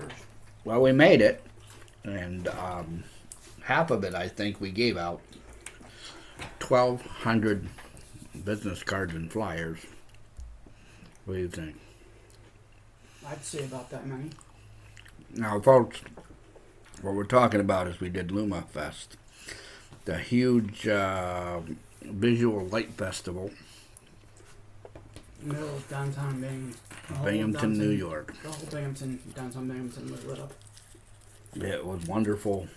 version. Well, we made it, and half of it I think we gave out. 1,200 business cards and flyers. What do you think? I'd say about that many. Now, folks, what we're talking about is we did Luma Fest, the huge visual light festival, Middle of downtown Binghamton, New York. The whole downtown Binghamton was lit up. It was wonderful.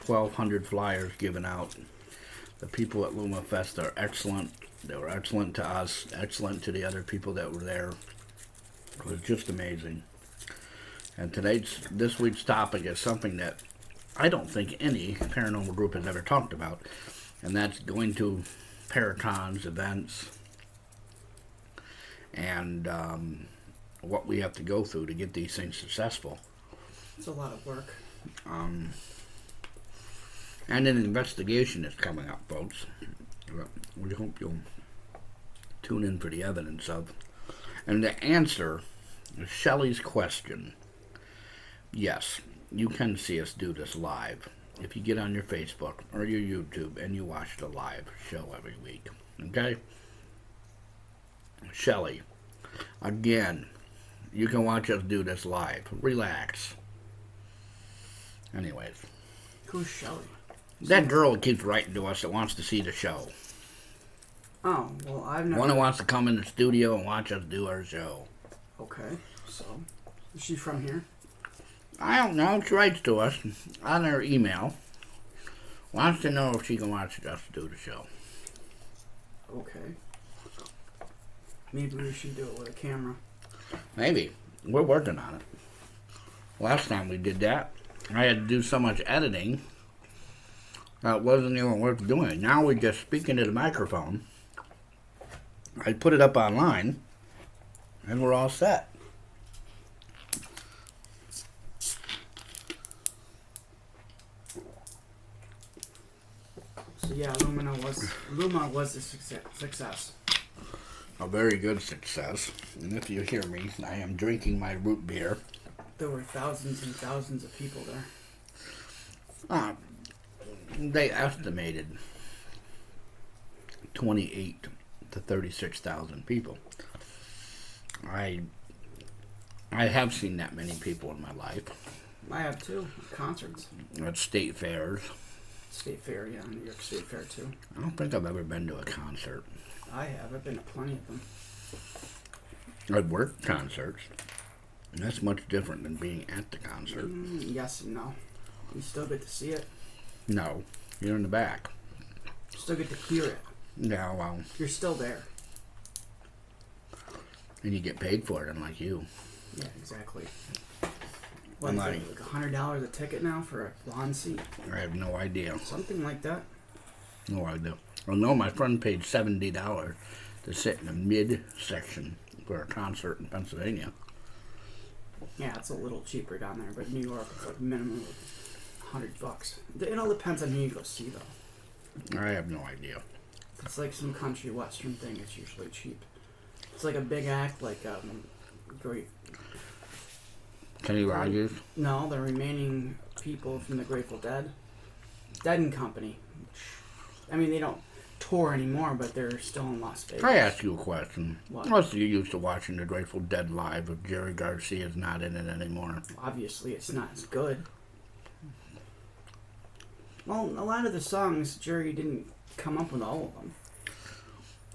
1,200 flyers given out. The people at Luma Fest are excellent. They were excellent to us, excellent to the other people that were there. It was just amazing. And this week's topic is something that I don't think any paranormal group has ever talked about, and that's going to paracons, events, and what we have to go through to get these things successful. It's a lot of work. And an investigation is coming up, folks. We hope you'll tune in for the evidence of. And the answer is Shelley's question. Yes, you can see us do this live. If you get on your Facebook or your YouTube and you watch the live show every week. Okay? Shelley, again, you can watch us do this live. Relax. Anyways. Who's Shelley? That girl that keeps writing to us that wants to see the show. Oh, well, I've never... One who wants to come in the studio and watch us do our show. Okay, so, is she from here? I don't know. She writes to us on her email. Wants to know if she can watch us do the show. Okay. Maybe we should do it with a camera. Maybe. We're working on it. Last time we did that, I had to do so much editing that it wasn't even worth doing. Now we just speak into the microphone. I put it up online, and we're all set. So yeah, Luma was a success. A very good success. And if you hear me, I am drinking my root beer. There were thousands and thousands of people there. They estimated 28 to 36,000 people. I have seen that many people in my life. I have too. Concerts. At state fairs. State fair, yeah, New York State Fair too. I don't think I've ever been to a concert. I have. I've been to plenty of them. I've worked concerts. And that's much different than being at the concert. Yes and no. You still get to see it. No, you're in the back. You still get to hear it. Yeah, well. You're still there. And you get paid for it, unlike you. Yeah, exactly. What is it, like $100 a ticket now for a lawn seat? I have no idea. Something like that. No idea. Well, no, my friend paid $70 to sit in the mid-section for a concert in Pennsylvania. Yeah, it's a little cheaper down there, but New York, it's like minimum $100. It all depends on who you go see, though. I have no idea. If it's like some country western thing, it's usually cheap. It's like a big act, like great. Kenny Rogers? No, the remaining people from the Grateful Dead. Dead and Company. I mean, they don't tour anymore, but they're still in Las Vegas. I ask you a question. What? What's you used to watching the Grateful Dead live if Jerry Garcia's not in it anymore? Obviously, it's not as good. Well, a lot of the songs, Jerry didn't come up with all of them.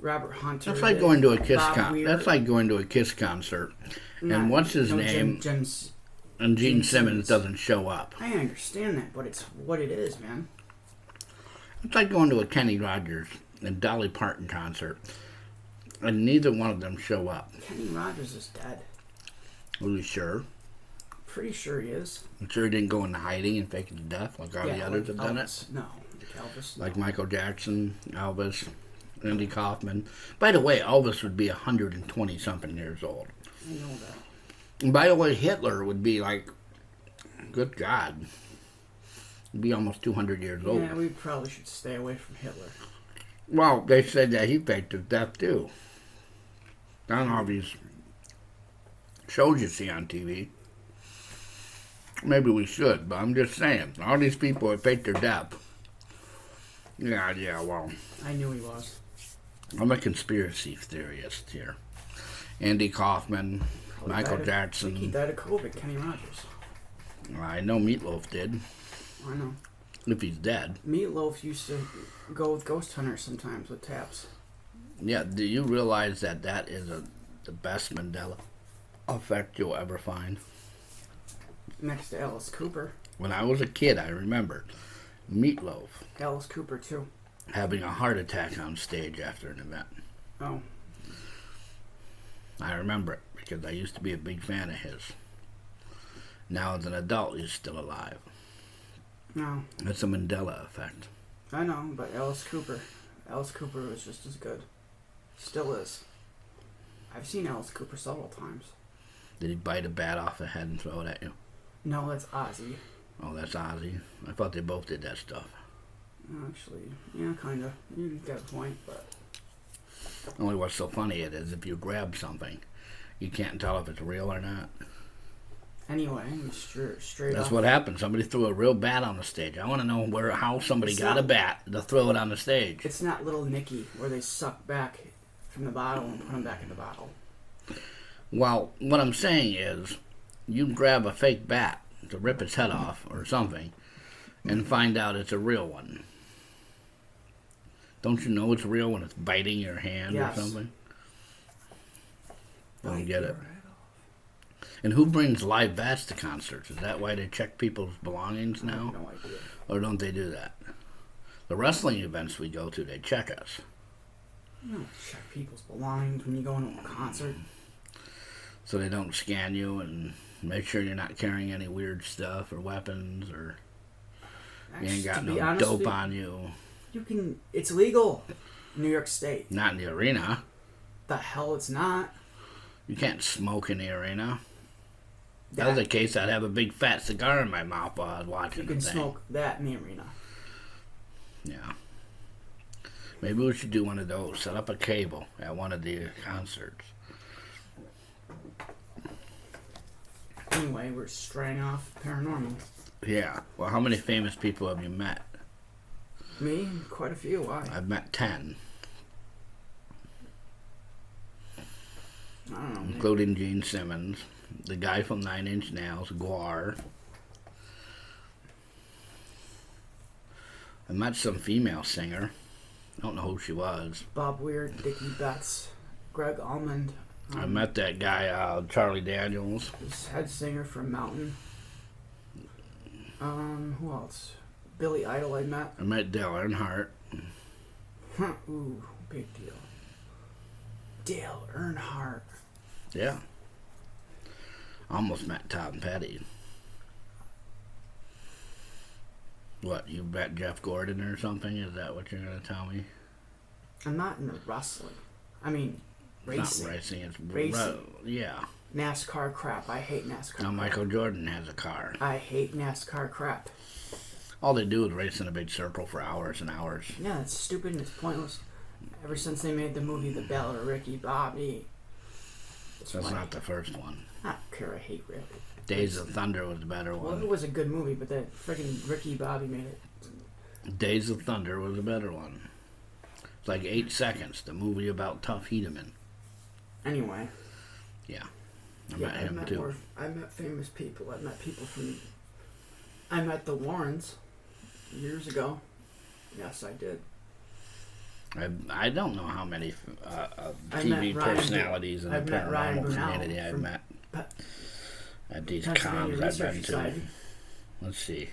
Robert Hunter. That's like going to a Kiss That's like going to a Kiss concert, and what's his name? And Gene Simmons doesn't show up. I understand that, but it's what it is, man. It's like going to a Kenny Rogers and Dolly Parton concert, and neither one of them show up. Kenny Rogers is dead. Are you sure? Pretty sure he is. I'm sure he didn't go into hiding and fake his death like all the others have done it? No, Elvis. Like Michael Jackson, Elvis, Andy Kaufman. By the way, Elvis would be 120-something years old. I know that. And by the way, Hitler would be like, good God, he'd be almost 200 years old. Yeah, we probably should stay away from Hitler. Well, they said that he faked his death too. On all these shows you see on TV. Maybe we should, but I'm just saying. All these people that fake their death. Yeah, well. I knew he was. I'm a conspiracy theorist here. Andy Kaufman, Probably Michael I think Jackson. he died of COVID, Kenny Rogers. I know Meatloaf did. I know. If he's dead. Meatloaf used to go with ghost hunters sometimes with taps. Yeah, do you realize that is the best Mandela effect you'll ever find? Next to Alice Cooper. When I was a kid, I remember Meatloaf Alice Cooper, too. having a heart attack on stage after an event. Oh. I remember it because I used to be a big fan of his. Now as an adult, he's still alive. No. It's a Mandela effect. I know, but Alice Cooper was just as good. Still is. I've seen Alice Cooper several times. Did he bite a bat off the head and throw it at you? No, that's Ozzy. Oh, that's Ozzy. I thought they both did that stuff. Actually, yeah, kind of. You got a point, but... Only what's so funny it is if you grab something, you can't tell if it's real or not. Anyway, straight That's off. what happened. Somebody threw a real bat on the stage. I want to know how somebody It's got not- a bat to throw it on the stage. It's not Little Nicky, where they suck back from the bottle and put them back in the bottle. Well, what I'm saying is, you grab a fake bat to rip its head off or something, and find out it's a real one. Don't you know it's real when it's biting your hand Yes. or something? Don't Bite get your it. head off. And who brings live bats to concerts? Is that why they check people's belongings I now? have no idea. Or don't they do that? The wrestling events we go to, they check us. You don't check people's belongings when you go into a concert. So they don't scan you and make sure you're not carrying any weird stuff or weapons or you ain't got To be no honest with dope you, on you. You can. It's legal in New York State. Not in the arena. The hell it's not. You can't smoke in the arena. If that was the case, I'd have a big fat cigar in my mouth while I was watching You the can thing. smoke that in the arena. Yeah. Maybe we should do one of those. Set up a cable at one of the concerts. Anyway, we're straying off Paranormal. Yeah. Well, how many famous people have you met? Me? Quite a few. Why? I've met 10, I don't know. including Gene Simmons, the guy from 9 Inch Nails, Guar. I met some female singer. I don't know who she was. Bob Weir, Dickie Betts, Greg Almond. I met that guy, Charlie Daniels. This head singer from Mountain. Who else? Billy Idol I met. I met Dale Earnhardt. Ooh, big deal. Dale Earnhardt. Yeah. Almost met Tom Petty. What, you met Jeff Gordon or something? Is that what you're going to tell me? I'm not into wrestling. I mean, It's racing. not racing, it's Racing. yeah. NASCAR crap. I hate NASCAR. Now crap. Michael Jordan has a car. I hate NASCAR crap. All they do is race in a big circle for hours and hours. Yeah, it's stupid and it's pointless. Ever since they made the movie The Ballad of Ricky Bobby. That's not the first one. I don't care. I hate Ricky. Days of Thunder was the better Well, it one. was a good movie, but that freaking Ricky Bobby made it. Days of Thunder was the better one. It's like 8 seconds. The movie about Tough Hedeman. Anyway. I met him too. I met famous people. I met people from... I met the Warrens years ago. Yes, I did. I don't know how many I TV met Ryan personalities in the I've met Ryan paranormal Brunel community I've from met at these Pennsylvania cons I've Research been to. Society. Let's see.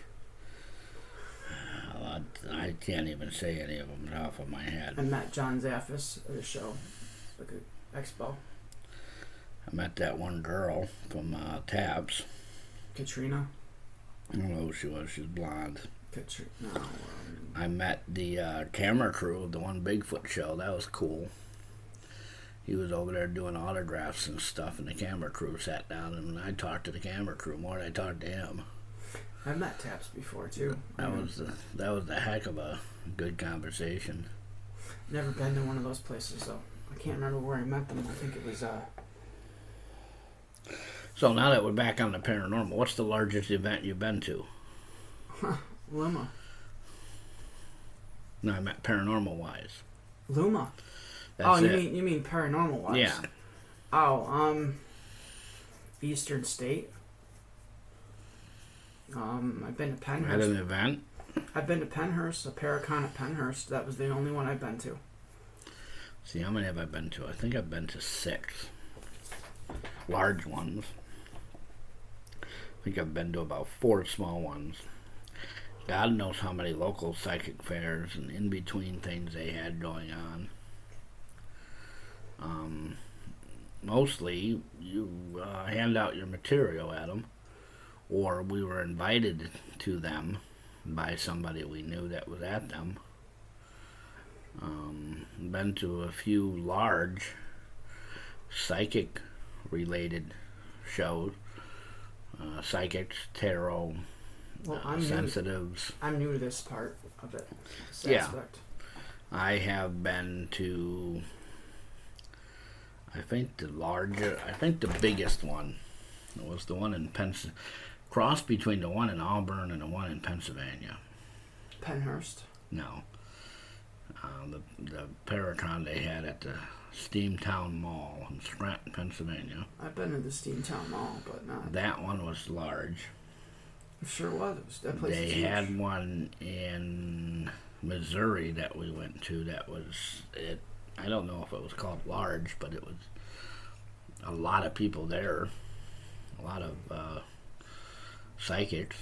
I can't even say any of them off of my head. I met John Zaffis at a show, like an expo. I met that one girl from Tabs. Katrina. I don't know who she was. She was blonde. No. I met the camera crew of the one Bigfoot show. That was cool. He was over there doing autographs and stuff, and the camera crew sat down, and I talked to the camera crew more than I talked to him. I've met Taps before too. That was the heck of a good conversation. Never been to one of those places though. I can't remember where I met them. I think it was So now that we're back on the paranormal, what's the largest event you've been to? Luma. No, I meant paranormal wise. Luma. That's oh, it. you mean paranormal wise? Yeah. Oh, Eastern State. I've been to At Penhurst. an event? I've been to Penhurst, a Paracon at Penhurst. That was the only one I've been to. See, how many have I been to? I think I've been to 6. Large ones. I think I've been to about 4 small ones. God knows how many local psychic fairs and in-between things they had going on. Mostly, you hand out your material at them, or we were invited to them by somebody we knew that was at them. Been to a few large psychic-related shows. Psychics, tarot, Well, sensitives. I'm new to this part of it. This Yeah. aspect. I have been to, I think the biggest one was the one in cross between the one in Auburn and the one in Pennsylvania. Penhurst. No. The Paracon they had at the Steamtown Mall in Scranton, Pennsylvania. I've been to the Steamtown Mall, but not. That one was large. It sure was. That place They was huge. had one in Missouri that we went to that was it. I don't know if it was called large, but it was a lot of people there, a lot of psychics.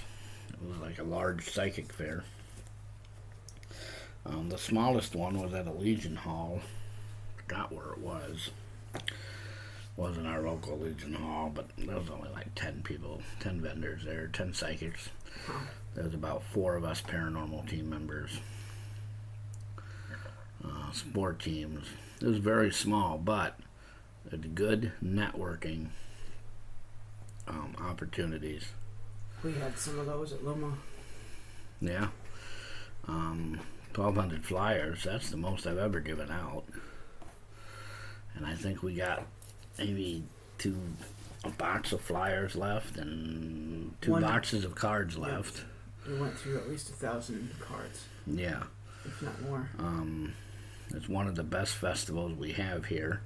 It was like a large psychic fair. The smallest one was at a Legion Hall. Forgot where it was. Wasn't our local Legion Hall, but there was only like 10 people, 10 vendors there, 10 psychics. Huh. There was about 4 of us paranormal team members. Sport teams. It was very small, but it had good networking opportunities. We had some of those at Luma. Yeah. 1,200 flyers. That's the most I've ever given out. And I think we got maybe a box of flyers left and 2 boxes of cards left. We went through at least 1,000 cards, Yeah. if not more. It's one of the best festivals we have here.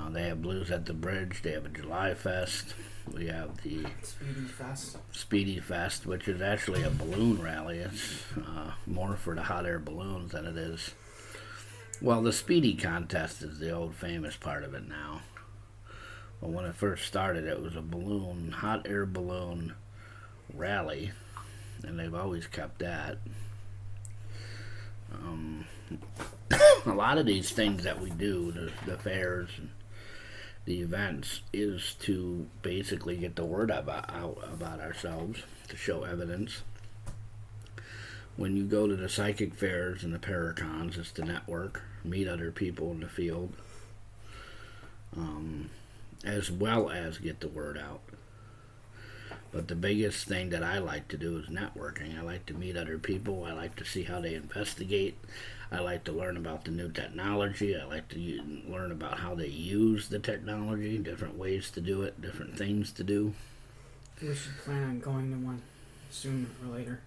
They have Blues at the Bridge. They have a July Fest. We have the Speedy Fest, which is actually a balloon rally. It's more for the hot air balloons than it is. Well, the Speedy contest is the old famous part of it now. But when it first started, it was a hot air balloon rally, and they've always kept that. A lot of these things that we do, the fairs and the events, is to basically get the word out about ourselves, to show evidence. When you go to the psychic fairs and the paracons, it's to network, meet other people in the field, as well as get the word out. But the biggest thing that I like to do is networking. I like to meet other people. I like to see how they investigate. I like to learn about the new technology. I like to learn about how they use the technology, different ways to do it, different things to do. We should plan on going to one sooner or later.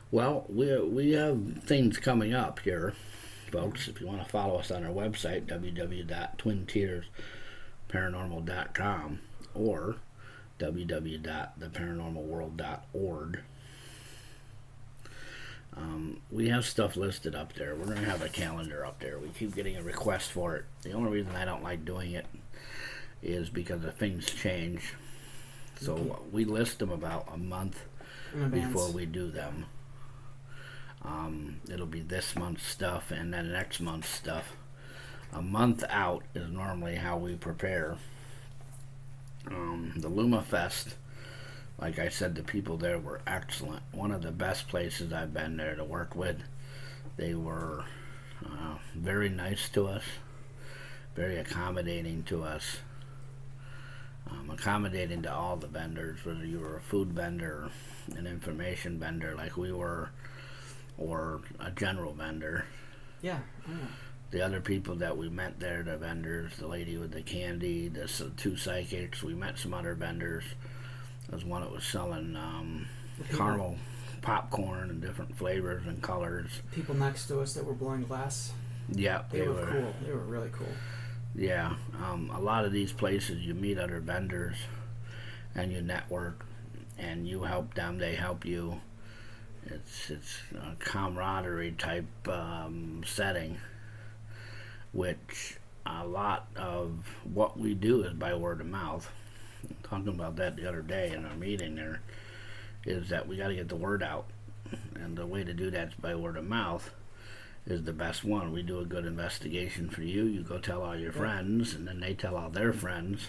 Well, we have things coming up here, folks. If you want to follow us on our website, www.twintiersparanormal.com or www.theparanormalworld.org. We have stuff listed up there. We're going to have a calendar up there. We keep getting a request for it. The only reason I don't like doing it is because the things change. So we list them about a month before we do them. It'll be this month's stuff and then next month's stuff. A month out is normally how we prepare. The Luma Fest, like I said, the people there were excellent. One of the best places I've been there to work with. They were very nice to us, very accommodating to us, accommodating to all the vendors, whether you were a food vendor, an information vendor like we were, or a general vendor. Yeah. the other people that we met there, the vendors, the lady with the candy, the two psychics, we met some other vendors. There was one that was selling caramel popcorn and different flavors and colors. People next to us that were blowing glass. Yeah, they were cool. They were really cool. Yeah, a lot of these places you meet other vendors and you network and you help them, they help you. It's a camaraderie type setting, which a lot of what we do is by word of mouth. Talking about that the other day in our meeting there, is that we got to get the word out, and the way to do that is by word of mouth is the best one. We do a good investigation for you, you go tell all your friends, and then they tell all their friends.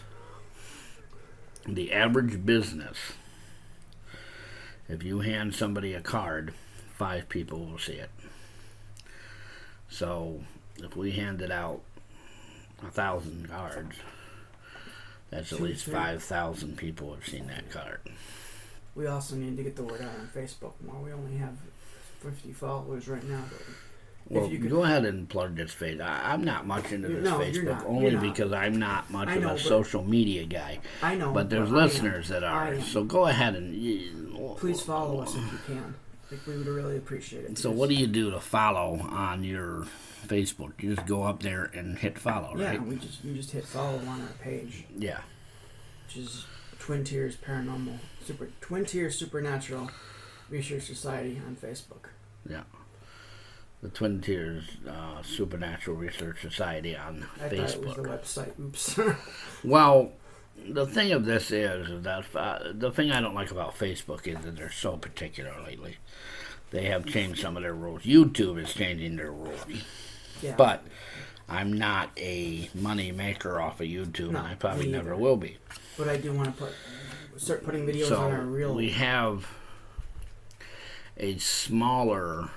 The average business, if you hand somebody a card, 5 people will see it. So if we handed out 1,000 cards, that's at least 5,000 people have seen that card. We also need to get the word out on Facebook more. We only have 50 followers right now. But well, go ahead and plug this Facebook. I'm not much into this Facebook, only because I'm not much of a social media guy. I know. But there's listeners that are. So go ahead and... please follow us if you can. I think we would really appreciate it. So what do you do to follow on your Facebook? You just go up there and hit follow, right? Yeah, you just hit follow on our page. Yeah. Which is Twin Tiers Paranormal, Twin Tiers Supernatural Research Society on Facebook. Yeah. The Twin Tiers Supernatural Research Society on Facebook. I thought it was the website. Oops. Well, the thing of this is that the thing I don't like about Facebook is that they're so particular lately. They have changed some of their rules. YouTube is changing their rules. Yeah. But I'm not a money maker off of YouTube, and I probably never will be. But I do want to start putting videos on our real... we have a smaller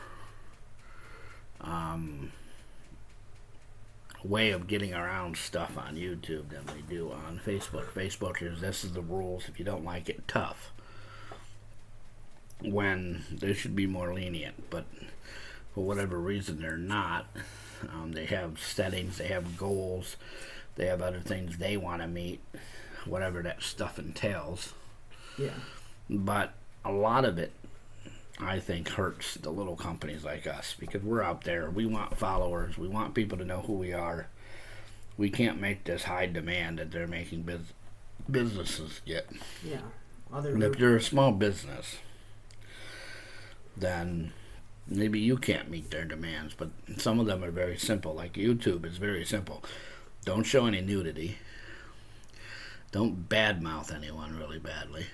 way of getting around stuff on YouTube than we do on Facebook. Facebook is, this is the rules. If you don't like it, tough. When they should be more lenient, but for whatever reason they're not. They have settings, they have goals, they have other things they want to meet, whatever that stuff entails. Yeah. But a lot of it, I think, hurts the little companies like us, because we're out there, we want followers, we want people to know who we are. We can't make this high demand that they're making businesses get. Yeah. And if you're a small business, then maybe you can't meet their demands, but some of them are very simple. Like YouTube is very simple. Don't show any nudity. Don't badmouth anyone really badly.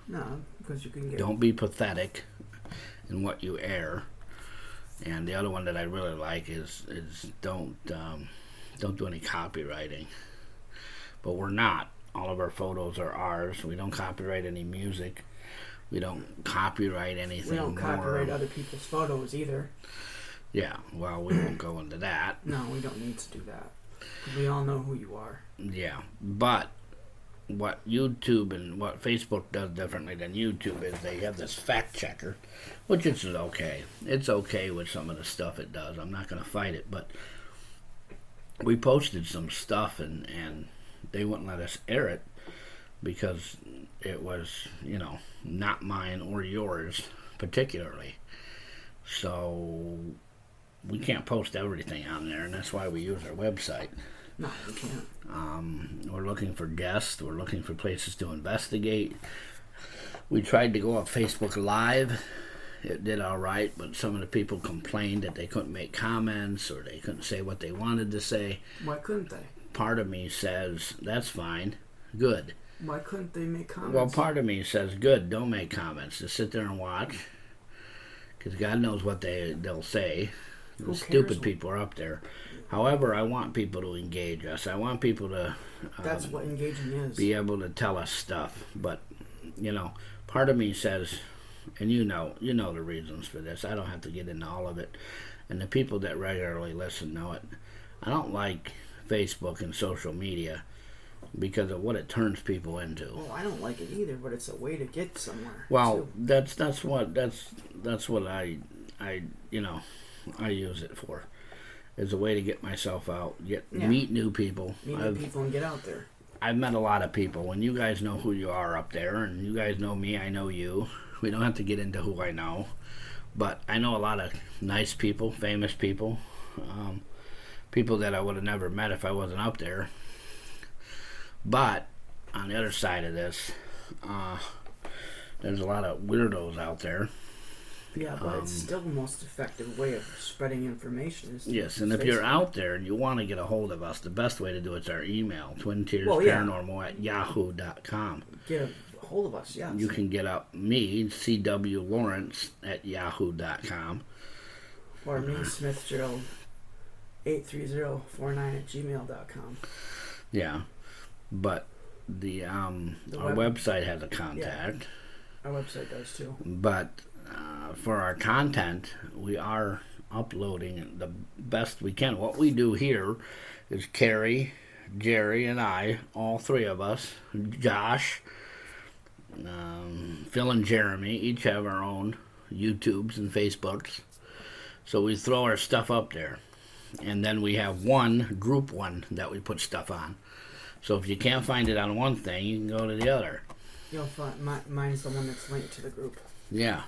No, because you can get... Don't be pathetic in what you air. And the other one that I really like is don't do any copywriting. But we're not. All of our photos are ours. We don't copyright any music. We don't copyright anything. We don't copyright other people's photos either. Yeah, well, we won't go into that. No, we don't need to do that. We all know who you are. Yeah, but what YouTube and what Facebook does differently than YouTube is they have this fact checker, which is okay. It's okay with some of the stuff it does. I'm not going to fight it, but we posted some stuff and they wouldn't let us air it because it was, not mine or yours particularly. So we can't post everything on there, and that's why we use our website. No, we can't. We're looking for guests. We're looking for places to investigate. We tried to go on Facebook Live. It did all right, but some of the people complained that they couldn't make comments or they couldn't say what they wanted to say. Why couldn't they? Part of me says, that's fine. Good. Why couldn't they make comments? Well, part of me says, good, don't make comments. Just sit there and watch. Because God knows what they'll say. The stupid people are up there. However, I want people to engage us. I want people to... that's what engaging is. Be able to tell us stuff. But, part of me says, and you know the reasons for this. I don't have to get into all of it. And the people that regularly listen know it. I don't like Facebook and social media because of what it turns people into. Oh, I don't like it either, but it's a way to get somewhere. Well, too. that's what I use it for. is a way to get myself out, Yeah. meet new people. Meet new people and get out there. I've met a lot of people. When you guys know who you are up there, and you guys know me, I know you. We don't have to get into who I know, but I know a lot of nice people, famous people, people that I would have never met if I wasn't up there. But on the other side of this, there's a lot of weirdos out there. Yeah, but it's still the most effective way of spreading information. Yes, and if you're out there and you want to get a hold of us, the best way to do it's our email, twintiersparanormal@yahoo.com. Get a hold of us, yeah. You can get up me, CW Lawrence @yahoo.com. Or me, smithgerald83049 @gmail.com. Yeah, but our website has a contact. Our website does too. But for our content, we are uploading the best we can. What we do here is Carrie, Jerry, and I, all three of us, Josh, Phil, and Jeremy, each have our own YouTubes and Facebooks. So we throw our stuff up there. And then we have one, group one, that we put stuff on. So if you can't find it on one thing, you can go to the other. You'll find mine's the one that's linked to the group. Yeah.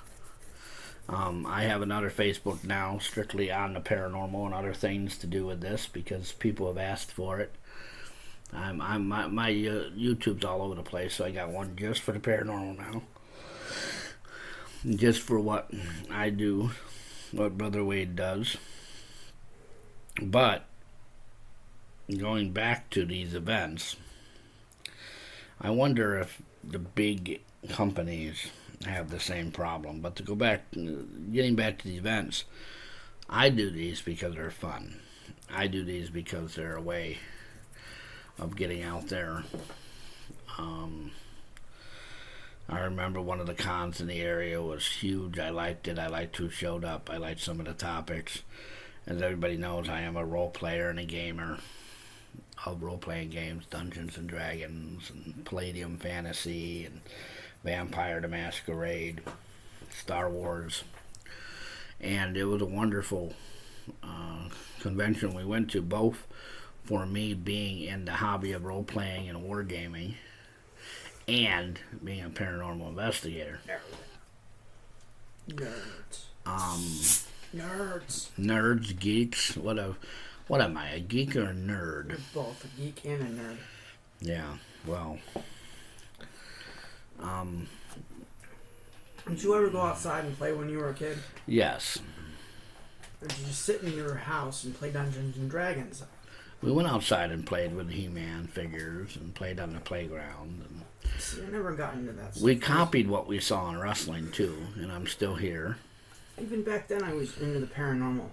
I have another Facebook now, strictly on the paranormal and other things to do with this because people have asked for it. My YouTube's all over the place, so I got one just for the paranormal now, just for what I do, what Brother Wade does. But going back to these events, I wonder if the big companies have the same problem. But to go back, getting back to the events, I do these because they're fun. I do these because they're a way of getting out there. I remember one of the cons in the area was huge. I liked it. I liked who showed up. I liked some of the topics. As everybody knows, I am a role player and a gamer of role-playing games, Dungeons and Dragons, and Palladium Fantasy, and Vampire the Masquerade, Star Wars. And it was a wonderful convention we went to, both for me being in the hobby of role-playing and wargaming and being a paranormal investigator. Nerds. Nerds, geeks. What am I, a geek or a nerd? You're both a geek and a nerd. Yeah, well. Did you ever go outside and play when you were a kid? Yes. Or did you just sit in your house and play Dungeons and Dragons? We went outside and played with He-Man figures and played on the playground. And see, I never got into that stuff. we copied what we saw in wrestling, too, and I'm still here. Even back then, I was into the paranormal.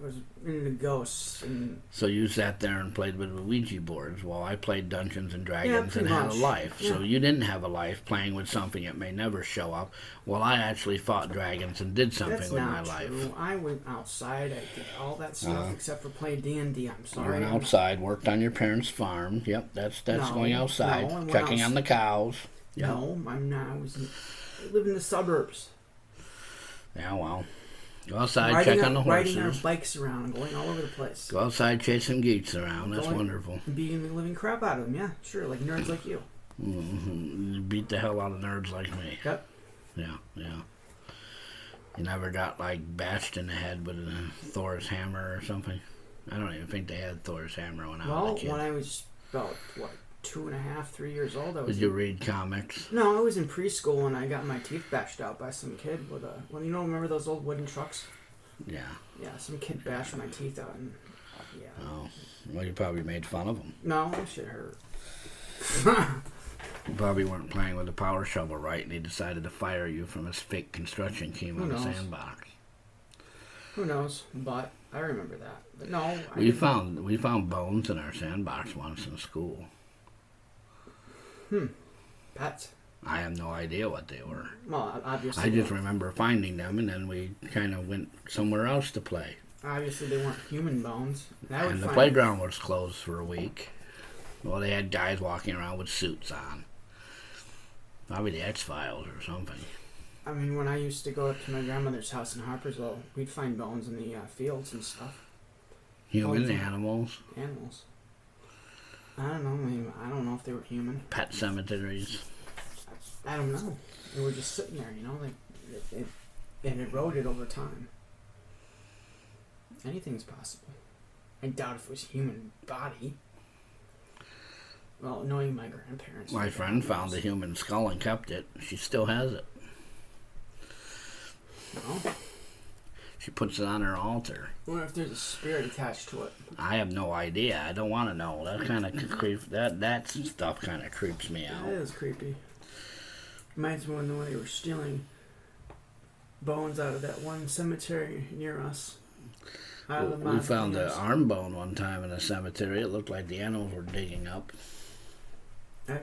I was into ghosts. And so you sat there and played with Ouija boards while I played Dungeons and Dragons and had a life. Yeah. So you didn't have a life playing with something that may never show up. Well, I actually fought dragons and did something That's with not my life. true. I went outside. I did all that stuff except for playing D&D. I'm sorry. You went outside, worked on your parents' farm. Yep, that's going outside. No, Checking on the cows. Yep. No, I'm not. I live in the suburbs. Yeah, well. Go outside, check on the horses. Riding our bikes around and going all over the place. Go outside, chase some geeks around. That's wonderful. Beating the living crap out of them, yeah. Sure, like nerds like you. Mm-hmm. You beat the hell out of nerds like me. Yep. Yeah. You never got, bashed in the head with a Thor's hammer or something? I don't even think they had Thor's hammer when I was a kid. Well, when I was about, 2.5, 3 years old, I was... Did you read comics? No, I was in preschool and I got my teeth bashed out by some kid with a... Well, remember those old wooden trucks? Yeah. Yeah, some kid bashed my teeth out and... Yeah. Oh. Well, you probably made fun of them. No, that shit hurt. You probably weren't playing with the power shovel right and he decided to fire you from his fake construction team on the sandbox. Who knows? But I remember that. But no, we found bones in our sandbox once in school. Pets. I have no idea what they were. Well, obviously. I just remember finding them, and then we kind of went somewhere else to play. Obviously, they weren't human bones. And the playground was closed for a week. Well, they had guys walking around with suits on. Probably the X-Files or something. I mean, when I used to go up to my grandmother's house in Harpersville, we'd find bones in the fields and stuff. Human, Oh, animals, animals. I don't know. I mean, I don't know if they were human. pet cemeteries. I don't know. They were just sitting there, you know, like it eroded over time. Anything's possible. I doubt if it was a human body. Well, knowing my grandparents. My friend found a human skull and kept it. She still has it. No? She puts it on her altar. I wonder if there's a spirit attached to it. I have no idea. I don't want to know. That kind of creeps. That stuff kind of creeps me out. That is creepy. Reminds me when they were stealing bones out of that one cemetery near us. We found an arm bone one time in a cemetery. It looked like the animals were digging up.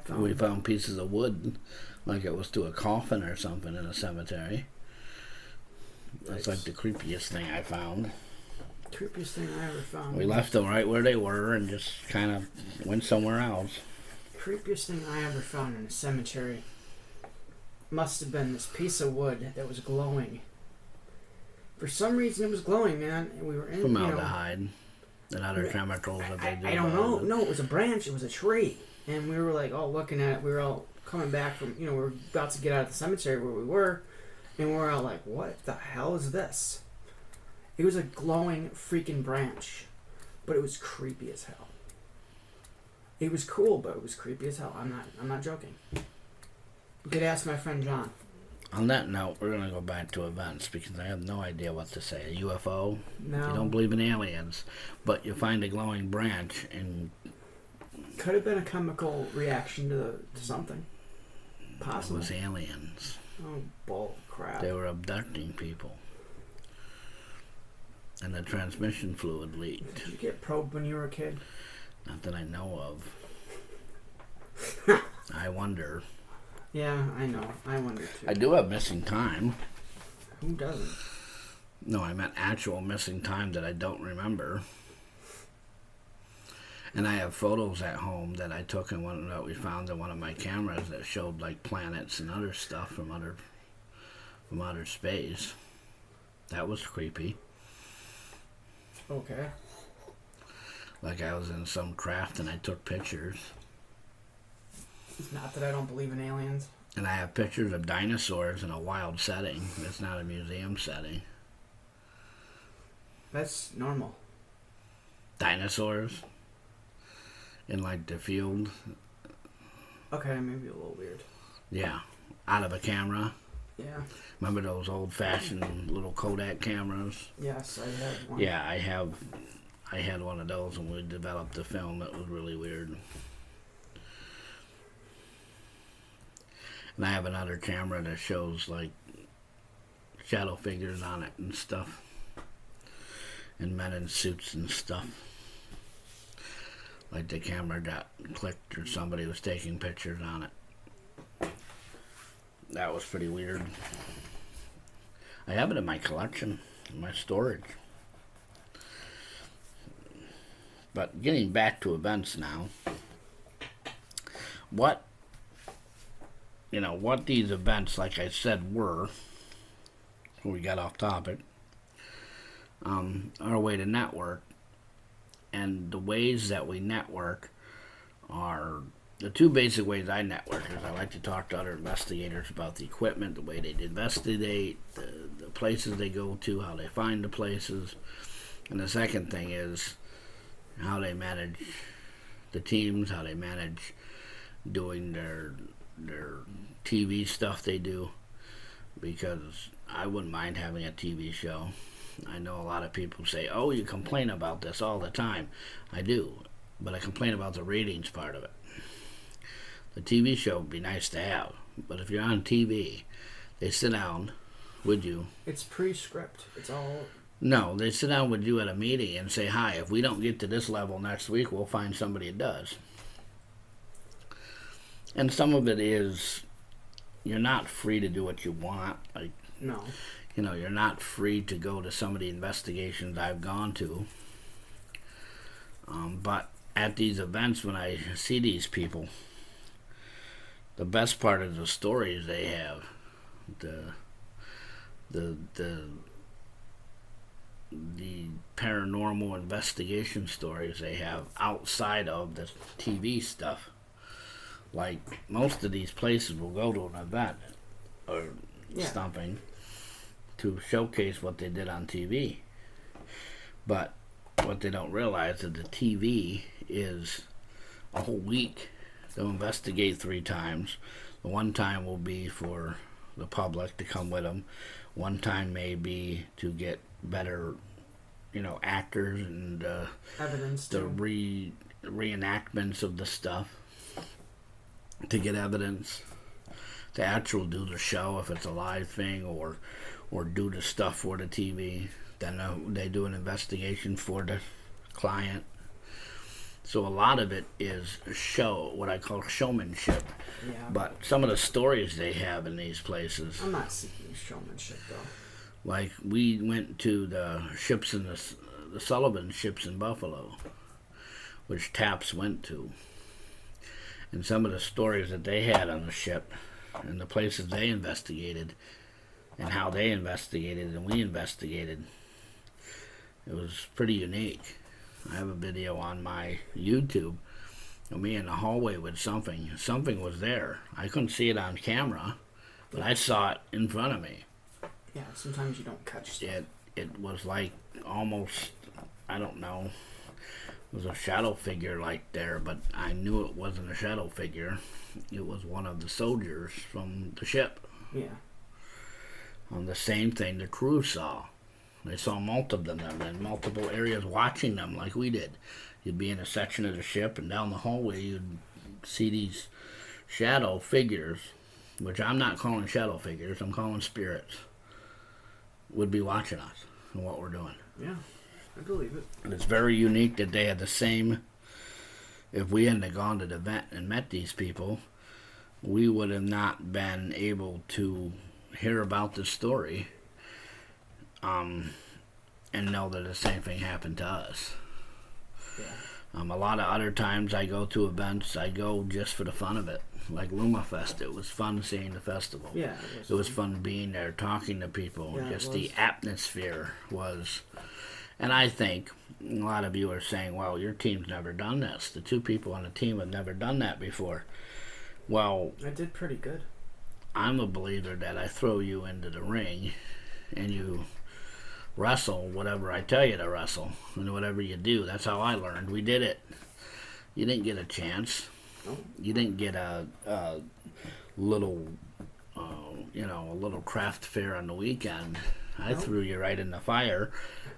We found pieces of wood, like it was to a coffin or something in a cemetery. That's like the creepiest thing I found. Creepiest thing I ever found. We left them right where they were and just kind of went somewhere else. Creepiest thing I ever found in a cemetery must have been this piece of wood that was glowing. For some reason it was glowing, man. And we were in Formaldehyde and other chemicals that they do. I don't know. No, it was a branch. It was a tree. And we were like all looking at it. We were all coming back from, we were about to get out of the cemetery where we were. And we were all like, what the hell is this? It was a glowing freaking branch. But it was creepy as hell. It was cool, but it was creepy as hell. I'm not joking. You could ask my friend John. On that note, we're going to go back to events because I have no idea what to say. A UFO? No. You don't believe in aliens, but you find a glowing branch and... Could have been a chemical reaction to something. Possible. It was aliens. Oh, bull crap. They were abducting people. And the transmission fluid leaked. Did you get probed when you were a kid? Not that I know of. I wonder. Yeah, I know. I wonder too. I do have missing time. Who doesn't? No, I meant actual missing time that I don't remember. And I have photos at home that I took and one that we found in one of my cameras that showed like planets and other stuff from outer space. That was creepy. Okay. Like I was in some craft and I took pictures. It's not that I don't believe in aliens. And I have pictures of dinosaurs in a wild setting. It's not a museum setting. That's normal. Dinosaurs in like the field. Okay, maybe a little weird. Yeah, out of a camera. Yeah. Remember those old-fashioned little Kodak cameras? Yes, I had one. Yeah, I had one of those when we developed the film. That was really weird. And I have another camera that shows like shadow figures on it and stuff. And men in suits and stuff. Like the camera got clicked or somebody was taking pictures on it. That was pretty weird. I have it in my collection, in my storage. But getting back to events now, what these events, like I said, were, before we got off topic, are a way to network. And the ways that we network are the two basic ways I network. Is I like to talk to other investigators about the equipment, the way they investigate, the places they go to, how they find the places. And the second thing is how they manage the teams, how they manage doing their TV stuff they do. Because I wouldn't mind having a TV show. I know a lot of people say, oh, you complain about this all the time. I do, but I complain about the ratings part of it. The TV show would be nice to have, but if you're on TV, they sit down with you. It's pre-script. It's all... No, they sit down with you at a meeting and say, hi, if we don't get to this level next week, we'll find somebody that does. And some of it is, you're not free to do what you want. Like, No. You're not free to go to some of the investigations I've gone to. But at these events, when I see these people, the best part of the stories they have, the the paranormal investigation stories they have outside of the TV stuff. Like, most of these places will go to an event or something to showcase what they did on TV. But what they don't realize is the TV is a whole week. They'll investigate 3 times. The one time will be for the public to come with them. One time may be to get better, actors and evidence, the reenactments of the stuff, to get evidence, to actually do the show if it's a live thing, or do the stuff for the TV. Then they do an investigation for the client. So a lot of it is what I call showmanship. Yeah. But some of the stories they have in these places. I'm not seeking showmanship, though. Like, we went to the ships in the Sullivan ships in Buffalo, which Taps went to. And some of the stories that they had on the ship and the places they investigated and how they investigated and we investigated, it was pretty unique. I have a video on my YouTube of me in the hallway with something. Something was there. I couldn't see it on camera, but I saw it in front of me. Yeah, sometimes you don't catch stuff. It was like almost, I don't know, it was a shadow figure like there, but I knew it wasn't a shadow figure. It was one of the soldiers from the ship. Yeah. On the same thing the crew saw. They saw multiple of them in multiple areas watching them like we did. You'd be in a section of the ship, and down the hallway you'd see these shadow figures, which I'm not calling shadow figures, I'm calling spirits, would be watching us and what we're doing. Yeah, I believe it. And it's very unique that they had the same. If we hadn't gone to the event and met these people, we would have not been able to hear about this story and know that the same thing happened to us. Yeah. A lot of other times I go to events, I go just for the fun of it. Like Luma Fest, it was fun seeing the festival. Yeah, it was fun being there, talking to people. Yeah, just the atmosphere was. And I think a lot of you are saying, well, your team's never done this. The 2 people on the team have never done that before. Well, I did pretty good. I'm a believer that I throw you into the ring and you wrestle whatever I tell you to wrestle, and whatever you do. That's how I learned. We did it. You didn't get a chance. Oh. You didn't get a little, a little craft fair on the weekend. I threw you right in the fire,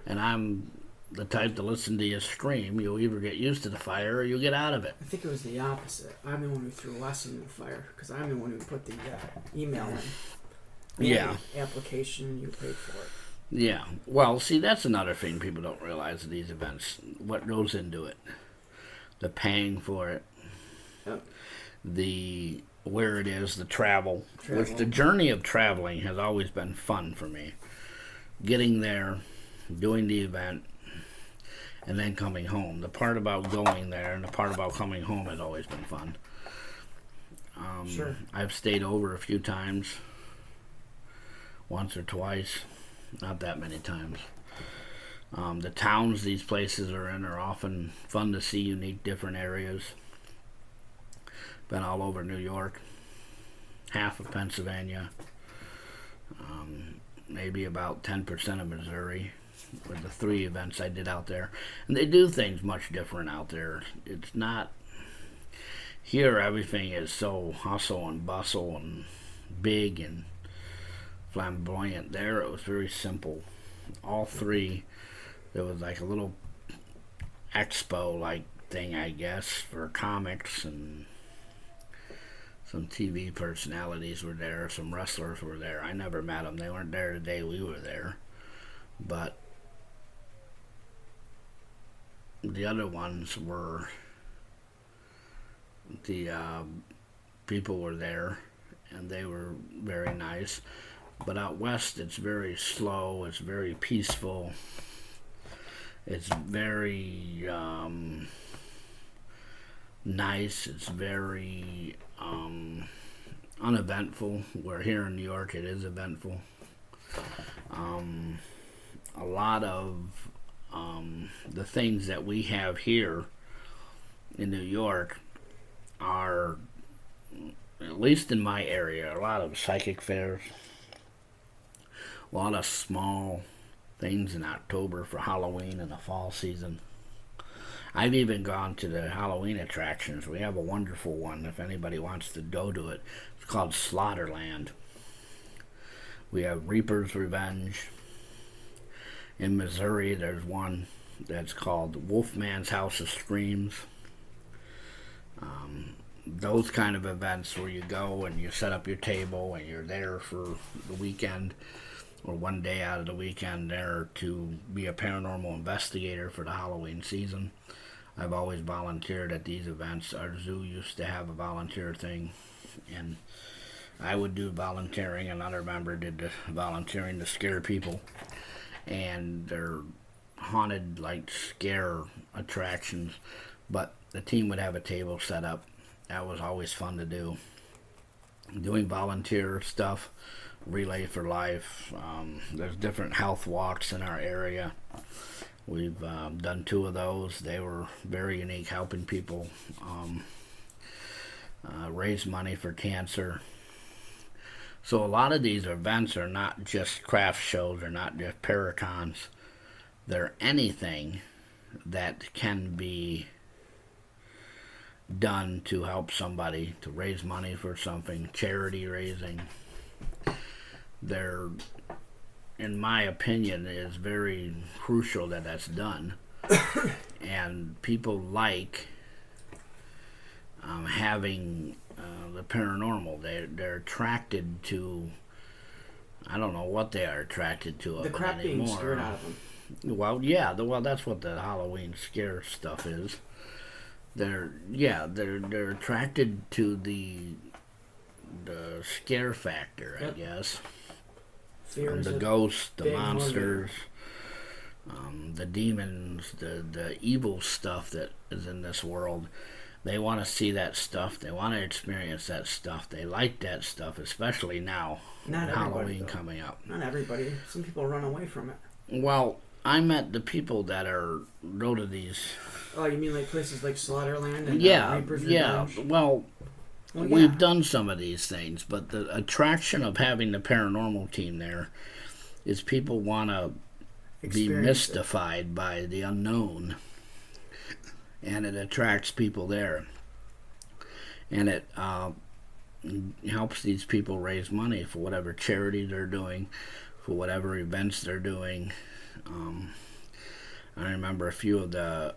and I'm the type to listen to you scream. You'll either get used to the fire or you'll get out of it. I think it was the opposite. I'm the one who threw Les in the fire, because I'm the one who put the email in. Yeah. Application, and you paid for it. Yeah. Well, see, that's another thing people don't realize at these events. What goes into it. The paying for it. Yep. The where it is, the travel. Which the journey of traveling has always been fun for me. Getting there, doing the event, and then coming home. The part about going there and the part about coming home has always been fun. Sure. I've stayed over a few times. Once or twice. Not that many times. The towns these places are in are often fun to see, unique, different areas. Been all over New York, half of Pennsylvania, maybe about 10% of Missouri, with the 3 events I did out there. And they do things much different out there. It's not, here everything is so hustle and bustle and big and flamboyant. There it was very simple. All 3, there was like a little expo like thing, I guess, for comics, and some TV personalities were there, some wrestlers were there. I never met them. They weren't there the day we were there. But the other ones were, the people were there and they were very nice. But out west, it's very slow, it's very peaceful, it's very nice, it's very uneventful, where here in New York it is eventful. a lot of the things that we have here in New York are, at least in my area, a lot of psychic fairs, a lot of small things in October for Halloween and the fall season. I've even gone to the Halloween attractions. We have a wonderful one if anybody wants to go to it. It's called Slaughterland. We have Reaper's Revenge. In Missouri, there's one that's called Wolfman's House of Screams. Those kind of events where you go and you set up your table and you're there for the weekend or one day out of the weekend there to be a paranormal investigator for the Halloween season. I've always volunteered at these events. Our zoo used to have a volunteer thing, and I would do volunteering. Another member did the volunteering to scare people, and they're haunted, like, scare attractions, but the team would have a table set up. That was always fun to do. Doing volunteer stuff, Relay for Life. There's different health walks in our area. We've done 2 of those. They were very unique, helping people raise money for cancer. So a lot of these events are not just craft shows, they're not just paracons. They're anything that can be done to help somebody, to raise money for something, charity raising. They're, in my opinion, is very crucial that that's done. And people like having the paranormal. They're attracted to, I don't know what they are attracted to. The crap being scared out of them. Well, yeah, well, that's what the Halloween scare stuff is. They're attracted to the scare factor, I guess. Fear The ghosts, the monsters, the demons, the evil stuff that is in this world. They want to see that stuff. They want to experience that stuff. They like that stuff, especially now. Not Halloween though. coming up. Not everybody. Some people run away from it. Well, I met the people that go to these. Oh, you mean like places like Slaughterland and Reaper's Revenge? Well, we've done some of these things, but the attraction of having the paranormal team there is people want to be mystified by the unknown, and it attracts people there, and it helps these people raise money for whatever charity they're doing, for whatever events they're doing. I remember a few of the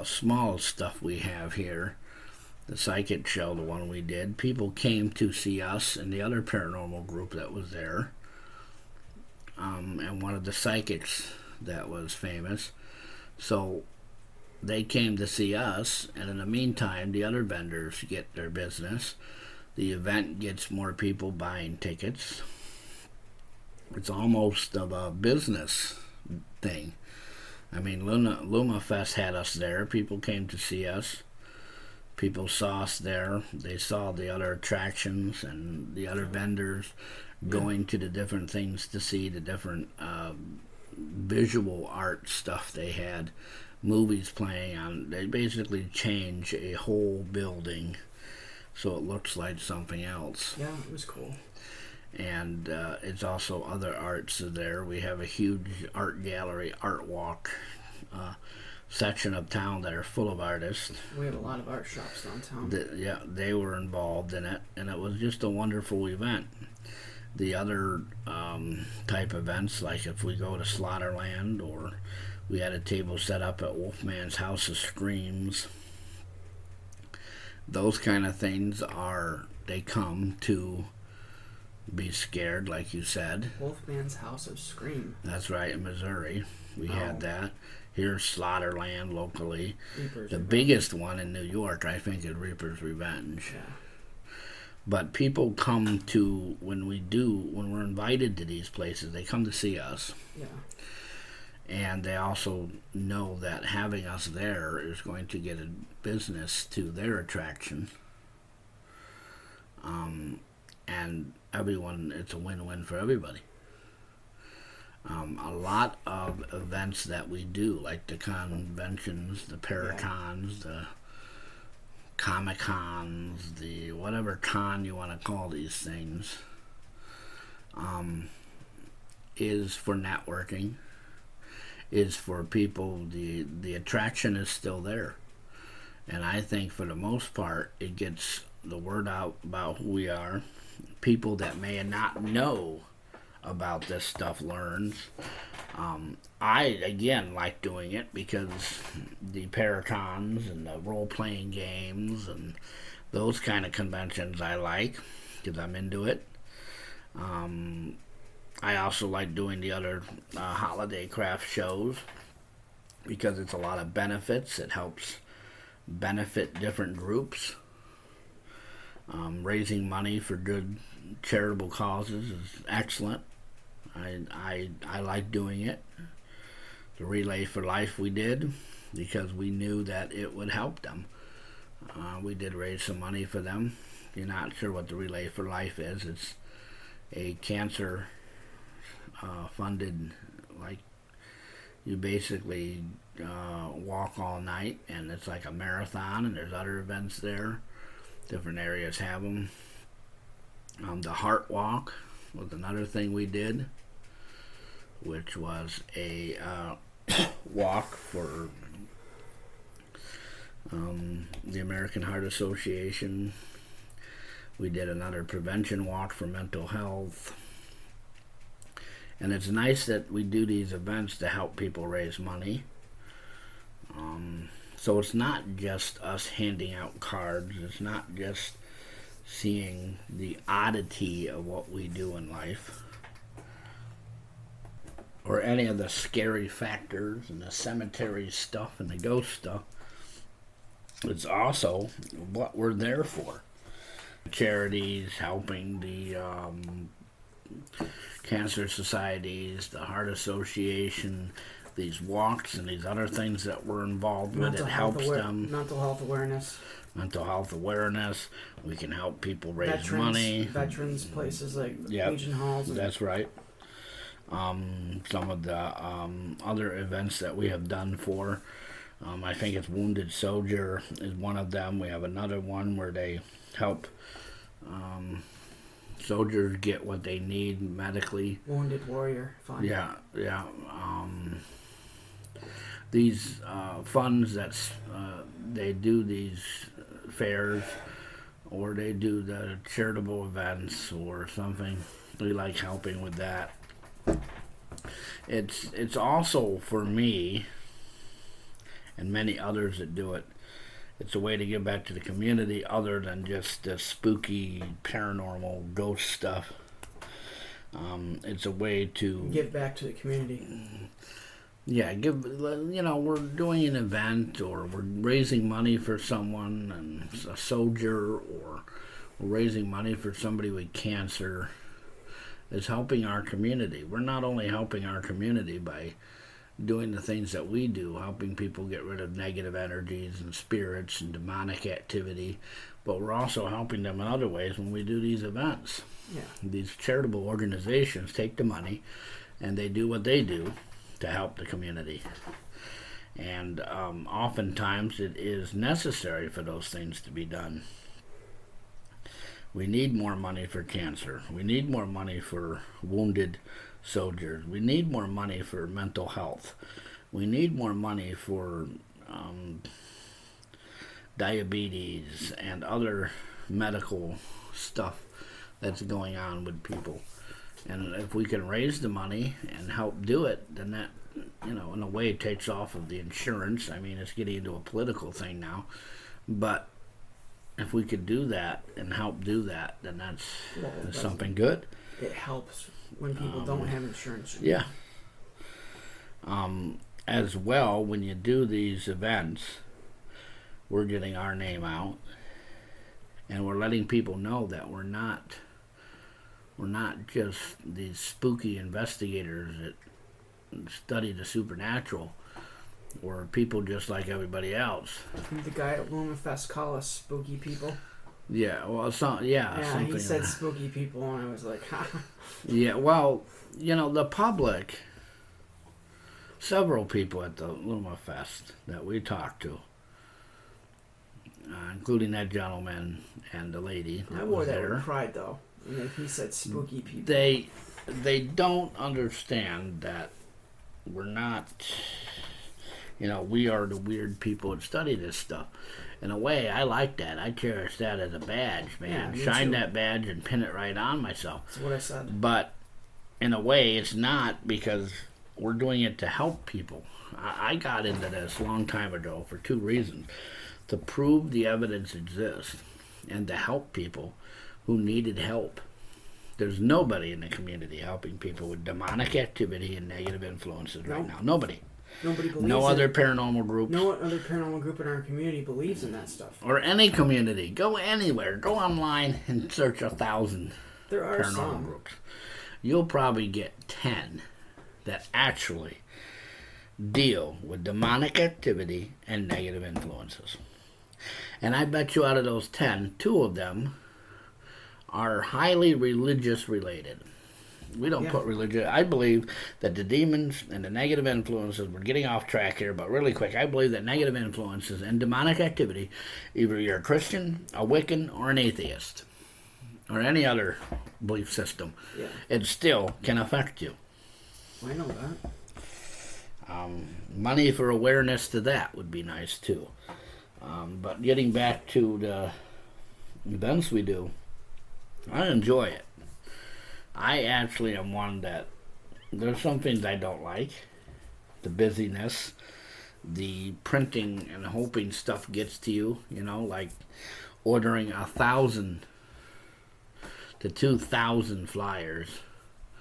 small stuff we have here. The psychic show, the one we did, people came to see us and the other paranormal group that was there, and one of the psychics that was famous. So they came to see us, and in the meantime, the other vendors get their business. The event gets more people buying tickets. It's almost of a business thing. I mean, Luma Fest had us there. People came to see us. People saw us there. They saw the other attractions and the other vendors going to the different things to see the different visual art stuff they had, movies playing on. They basically change a whole building so it looks like something else. Yeah, it was cool. And it's also other arts there. We have a huge art gallery, art walk section of town that are full of artists. We have a lot of art shops downtown. They were involved in it, and it was just a wonderful event. The other type events, like if we go to Slaughterland, or we had a table set up at Wolfman's House of Screams, those kind of things they come to be scared, like you said. Wolfman's House of Scream. That's right, in Missouri. We had that. Here's Slaughterland locally. Reaper's the Revenge. Biggest one in New York, I think, is Reaper's Revenge. Yeah. But people come to, when we're invited to these places, they come to see us. Yeah. And they also know that having us there is going to get a business to their attraction. And everyone, it's a win-win for everybody. A lot of events that we do, like the conventions, the Paracons, the Comic Cons, the whatever con you want to call these things, is for networking, is for people. The attraction is still there. And I think for the most part, it gets the word out about who we are. People that may not know about this stuff learns. I, again, like doing it because the Paracons and the role-playing games and those kind of conventions I like because I'm into it. I also like doing the other holiday craft shows because it's a lot of benefits. It helps benefit different groups. Raising money for good charitable causes is excellent. I like doing it. The Relay for Life we did because we knew that it would help them. We did raise some money for them. If you're not sure what the Relay for Life is, it's a cancer funded, like, you basically walk all night, and it's like a marathon, and there's other events there. Different areas have them. The Heart Walk was another thing we did, which was a walk for the American Heart Association. We did another prevention walk for mental health. And it's nice that we do these events to help people raise money. So it's not just us handing out cards. It's not just seeing the oddity of what we do in life, or any of the scary factors and the cemetery stuff and the ghost stuff. It's also what we're there for. Charities, helping the cancer societies, the Heart Association, these walks and these other things that we're involved with. It helps them. Mental health awareness. Mental health awareness. We can help people raise money. Veterans places like Legion Halls. That's right. Some of the other events that we have done for, I think it's Wounded Soldier is one of them. We have another one where they help soldiers get what they need medically. Wounded Warrior Fund. Yeah. These funds that they do these fairs, or they do the charitable events or something. We like helping with that. It's also, for me and many others that do it, it's a way to give back to the community other than just the spooky, paranormal, ghost stuff. It's a way to give back to the community. Yeah, we're doing an event, or we're raising money for someone, and a soldier, or we're raising money for somebody with cancer. It's helping our community. We're not only helping our community by doing the things that we do, helping people get rid of negative energies and spirits and demonic activity, but we're also helping them in other ways when we do these events. Yeah. These charitable organizations take the money and they do what they do to help the community. And oftentimes it is necessary for those things to be done. We need more money for cancer. We need more money for wounded soldiers. We need more money for mental health. We need more money for diabetes and other medical stuff that's going on with people. And if we can raise the money and help do it, then that, in a way, takes off of the insurance. I mean, it's getting into a political thing now. But if we could do that and help do that, then that's something good. It helps when people don't have insurance. Yeah. As well, when you do these events, we're getting our name out, and we're letting people know that we're not just these spooky investigators that study the supernatural. We're people just like everybody else. The guy at LumaFest called us spooky people. Yeah, well, something he said spooky people, and I was like, ha. Yeah, well, the public several people at the Luma Fest that we talked to, including that gentleman and the lady that I wore was that there. with pride, though. And he said spooky people. They don't understand that we're not, we are the weird people that study this stuff. In a way, I like that. I cherish that as a badge, man. Yeah, Shine too. that badge and pin it right on myself. That's what I said. But in a way, it's not, because we're doing it to help people. I got into this a long time ago for two reasons. To prove the evidence exists and to help people who needed help. There's nobody in the community helping people with demonic activity and negative influences right now. Nobody. Nobody believes No in other it. paranormal groups. No other paranormal group in our community believes in that stuff. Or any community. Go anywhere. Go online and search 1,000 There are paranormal some. groups. You'll probably get 10 that actually deal with demonic activity and negative influences. And I bet you out of those 10, 2 of them are highly religious related. We don't put religion. I believe that the demons and the negative influences, we're getting off track here, but really quick, I believe that negative influences and demonic activity, either you're a Christian, a Wiccan, or an atheist, or any other belief system, it still can affect you. I know that. Money for awareness to that would be nice too. But getting back to the events we do, I enjoy it. I actually am one that, there's some things I don't like. The busyness, the printing and hoping stuff gets to you, like ordering 1,000 to 2,000 flyers.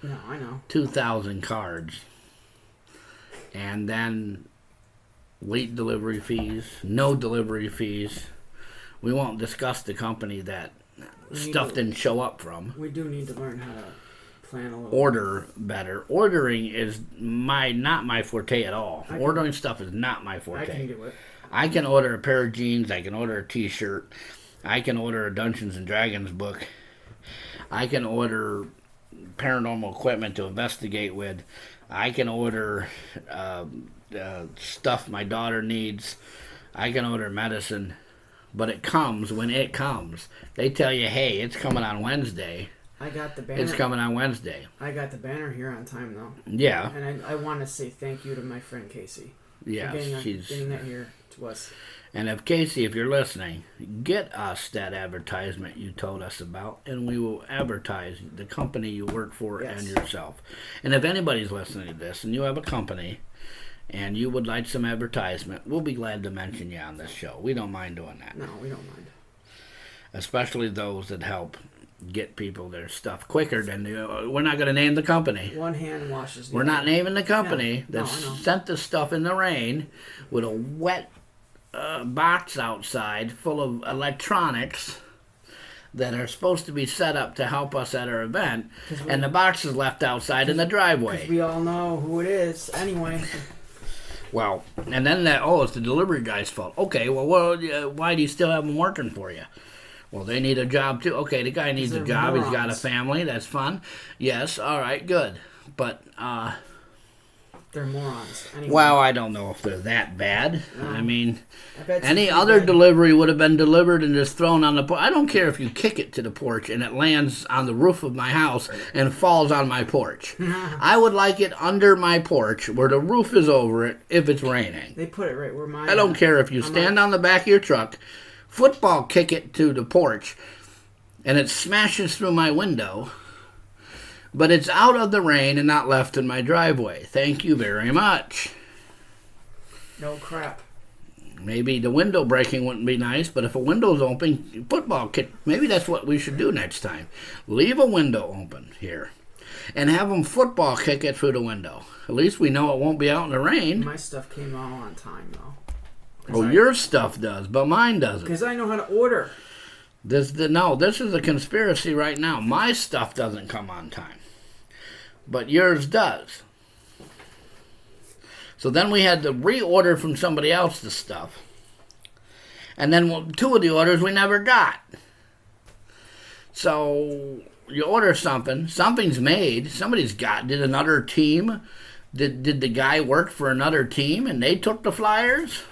No, I know. 2,000 cards. And then late delivery fees, no delivery fees. We won't discuss the company that stuff didn't show up from. We do need to learn how to plan a little. Order better. Ordering is not my forte at all. Ordering stuff is not my forte. I can do it. I can order a pair of jeans. I can order a t-shirt. I can order a Dungeons and Dragons book. I can order paranormal equipment to investigate with. I can order stuff my daughter needs. I can order medicine. But it comes when it comes. They tell you, hey, it's coming on Wednesday. I got the banner. It's coming on Wednesday. I got the banner here on time, though. Yeah. And I want to say thank you to my friend Casey. Yeah, for getting that here to us. And if Casey, if you're listening, get us that advertisement you told us about, and we will advertise the company you work for and yourself. And if anybody's listening to this and you have a company and you would like some advertisement, we'll be glad to mention you on this show. We don't mind doing that. No, we don't mind. Especially those that help get people their stuff quicker than we're not going to name the company. One hand washes the We're other. not naming the company No, that I know. sent the stuff in the rain with a wet box outside full of electronics that are supposed to be set up to help us at our event, and the box is left outside in the driveway. We all know who it is. Anyway. Well, and then it's the delivery guy's fault. Okay, well, why do you still have them working for you? Well, they need a job too. Okay, the guy needs a job. Morons. He's got a family. That's fun. Yes, all right, good. But, they're morons. Anyway. well, I don't know if they're that bad. I mean, I bet any you other bad. delivery would have been delivered and just thrown on the porch. I don't care if you kick it to the porch and it lands on the roof of my house and falls on my porch. I would like it under my porch where the roof is over it if it's raining. They put it right where mine. I don't care if you stand on the back of your truck, football kick it to the porch, and it smashes through my window, but it's out of the rain and not left in my driveway. Thank you very much. No crap. Maybe the window breaking wouldn't be nice, but if a window's open, football kick, maybe that's what we should do next time. Leave a window open here and have them football kick it through the window. At least we know it won't be out in the rain. My stuff came all on time, though. Oh, your stuff does, but mine doesn't. Because I know how to order. This is a conspiracy right now. My stuff doesn't come on time, but yours does. So then we had to reorder from somebody else the stuff. And then 2 of the orders we never got. So you order something, something's made, did another team Did the guy work for another team and they took the flyers?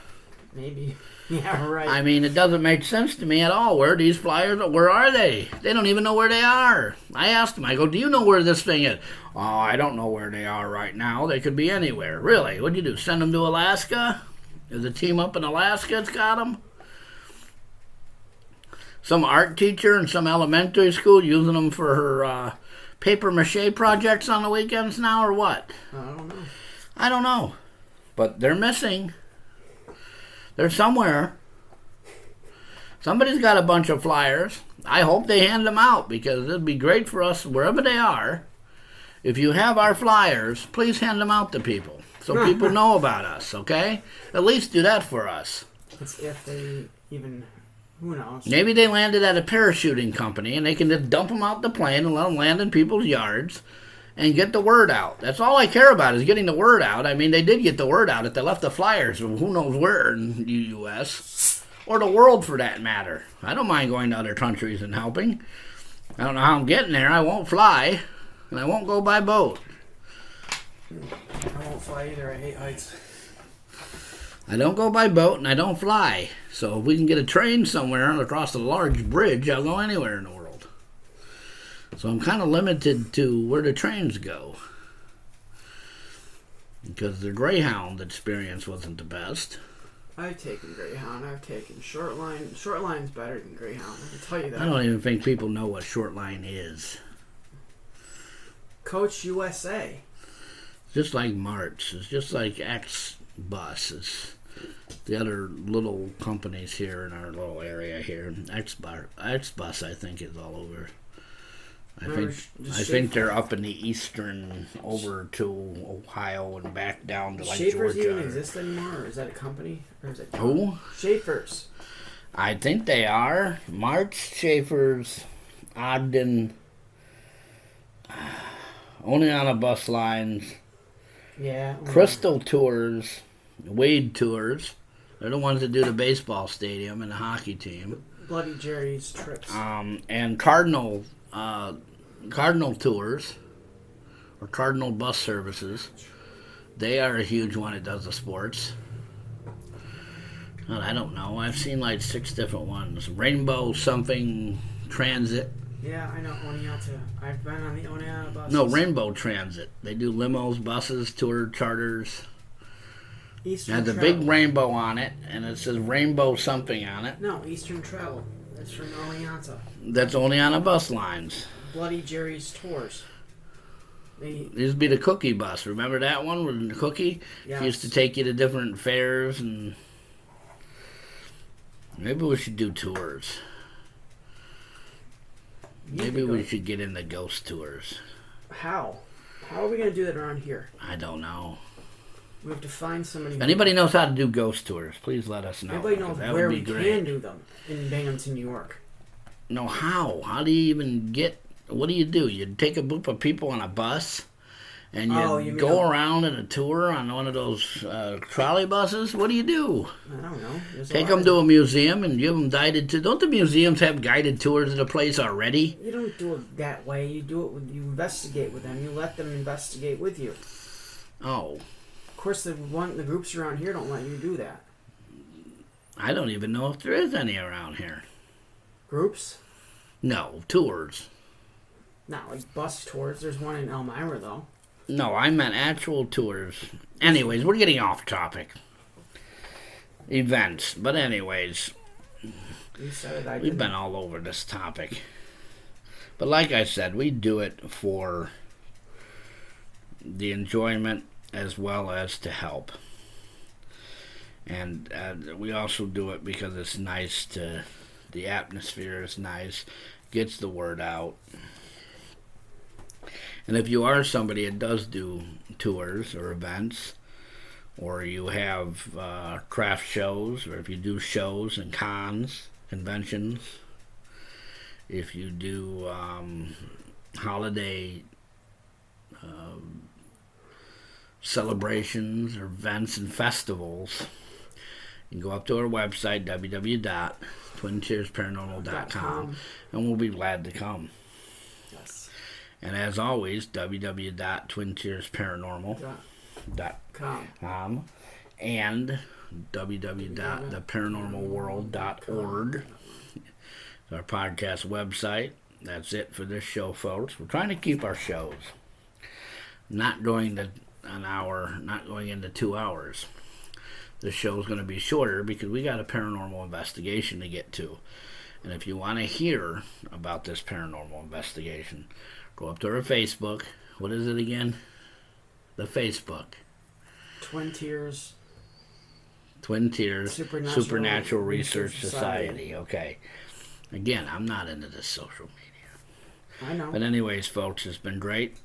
Maybe. Yeah, right. I mean, it doesn't make sense to me at all. Where are these flyers? Where are they? They don't even know where they are. I asked him, I go, do you know where this thing is? Oh, I don't know where they are right now. They could be anywhere. Really? What'd you do? Send them to Alaska? Is a team up in Alaska that's got them? Some art teacher in some elementary school using them for her paper mache projects on the weekends now, or what? I don't know. I don't know. But they're missing. They're somewhere. Somebody's got a bunch of flyers. I hope they hand them out, because it'd be great for us wherever they are. If you have our flyers, please hand them out to people so people know about us, okay? At least do that for us. It's if they even, who knows? Maybe they landed at a parachuting company and they can just dump them out the plane and let them land in people's yards and get the word out. That's all I care about, is getting the word out. I mean, they did get the word out. If they left the flyers, who knows where in the U.S. or the world for that matter. I don't mind going to other countries and helping. I don't know how I'm getting there. I won't fly, and I won't go by boat. I won't fly either. I hate heights. I don't go by boat, and I don't fly. So if we can get a train somewhere across a large bridge, I'll go anywhere in the world. So I'm kind of limited to where the trains go, because the Greyhound experience wasn't the best. I've taken Greyhound. I've taken Short Line. Short Line's better than Greyhound. I can tell you that. I don't even think people know what Short Line is. Coach USA. Just like March. It's just like X Bus. It's the other little companies here in our little area here. X Bus, I think, is all over. I think they're up in the eastern, over to Ohio and back down to like Schaefer's Georgia. even exist anymore, or is that a company? Or is it Who? Schaefer's. I think they are. March, Schaefer's, Ogden, only on a bus lines. Yeah. Crystal Tours, Wade Tours. They're the ones that do the baseball stadium and the hockey team. Bloody Jerry's trips. And Cardinal Tours, or Cardinal Bus Services. They are a huge one that does the sports. Well, I don't know. I've seen like 6 different ones. Rainbow something Transit. Yeah, I know Oneonta. I've been on the Oneonta buses. No, Rainbow Transit. They do limos, buses, tour charters. Eastern Has a Travel. big rainbow on it, and it says Rainbow something on it. No, Eastern Travel. That's from Oneonta. That's only on the bus lines. Bloody Jerry's Tours. They This would be the cookie bus. Remember that one with the cookie? Yes. It used to take you to different fairs, and maybe we should do tours. Maybe we should get into ghost tours. How? How are we going to do that around here? I don't know. We have to find somebody. If anybody knows how to do ghost tours, please let us know. Everybody knows That where would we be great. can do them in Binghamton, New York. No, how? How do you even get... What do? You take a group of people on a bus, and you mean go around in a tour on one of those trolley buses? What do you do? I don't know. Take them to a museum and give them guided tours. Don't the museums have guided tours of the place already? You don't do it that way. You do it with, you investigate with them. You let them investigate with you. Oh. Of course, the groups around here don't let you do that. I don't even know if there is any around here. Groups? No, tours. Not like bus tours. There's one in Elmira, though. No, I meant actual tours. Anyways, we're getting off topic. Events. But anyways, You said it, I we've didn't. been all over this topic. But like I said, we do it for the enjoyment as well as to help. And we also do it because it's nice to... The atmosphere is nice. Gets the word out. And if you are somebody that does do tours or events, or you have craft shows, or if you do shows and cons, conventions, if you do holiday celebrations or events and festivals, you can go up to our website, www.twincheersparanormal.com, and we'll be glad to come. Yes. And as always, www.twincheersparanormal. and www.theparanormalworld.org. It's our podcast website. That's it for this show, folks. We're trying to keep our shows not going to an hour, not going into 2 hours. This show's going to be shorter because we got a paranormal investigation to get to. And if you want to hear about this paranormal investigation, go up to our Facebook. What is it again? The Facebook. Twin Tiers Supernatural Research Society. Okay. Again, I'm not into this social media. I know. But anyways, folks, it's been great.